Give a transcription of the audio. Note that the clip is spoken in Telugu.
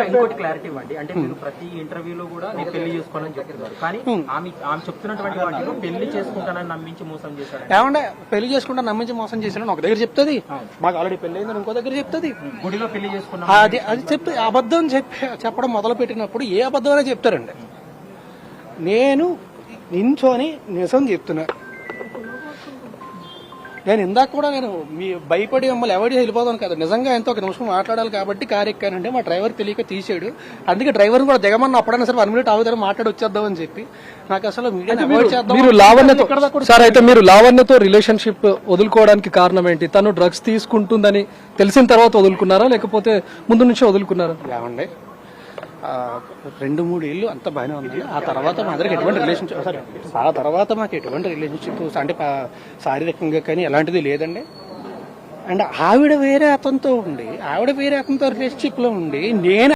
ఇంకోటి క్లారిటీ ఇవ్వండి. అంటే మీరు ప్రతి ఇంటర్వ్యూలో కూడా నేను పెళ్లి చేసుకోవాలని చెప్తున్నారు, కానీ ఆమె చెప్తున్నటువంటి వాటిలో పెళ్లి చేసుకుంటానని నమ్మించి మోసం చేశారు. ఏమంటే పెళ్లి చేసుకుంటా నమ్మించి మోసం చేసిన ఒక దగ్గర చెప్తుంది, మాకు ఆల్రెడీ పెళ్లి అయిందని ఇంకో దగ్గర చెప్తుంది. గుడిలో పెళ్లి చేసుకున్నా అది చెప్తే అబద్ధం చెప్పడం మొదలు పెట్టినప్పుడు ఏ అబద్ధమైనా చెప్తారండి. నేను నించోని నిజం చెప్తున్నా. నేను ఇందాక కూడా నేను మీ భయపడి మిమ్మల్ని ఎవరి వెళ్ళిపోదాను కదా, నిజంగా ఎంతో ఒక నిమిషం మాట్లాడాలి కాబట్టి కారు ఎక్కానంటే మా డ్రైవర్ తెలియక తీసాడు. అందుకే డ్రైవర్ కూడా దిగమన్నా అప్పుడైనా సరే 1 minute ఆగుతారు మాట్లాడి వచ్చేద్దాం అని చెప్పి నాకు అసలు మీరు లావణ్యతో సార్ అయితే మీరు లావణ్యతో రిలేషన్షిప్ వదులుకోవడానికి కారణం ఏంటి? తను డ్రగ్స్ తీసుకుంటుందని తెలిసిన తర్వాత వదులుకున్నారా లేకపోతే ముందు నుంచే వదులుకున్నారా? ఏమండి 2-3 ఏళ్ళు అంత బాగానే ఉంది. ఆ తర్వాత మా దగ్గర ఎటువంటి రిలేషన్షిప్ మాకు ఎటువంటి రిలేషన్షిప్ అంటే శారీరకంగా కానీ ఎలాంటిది లేదండి. అండ్ ఆవిడ వేరే అతనితో రిలేషన్షిప్ లో ఉండి నేను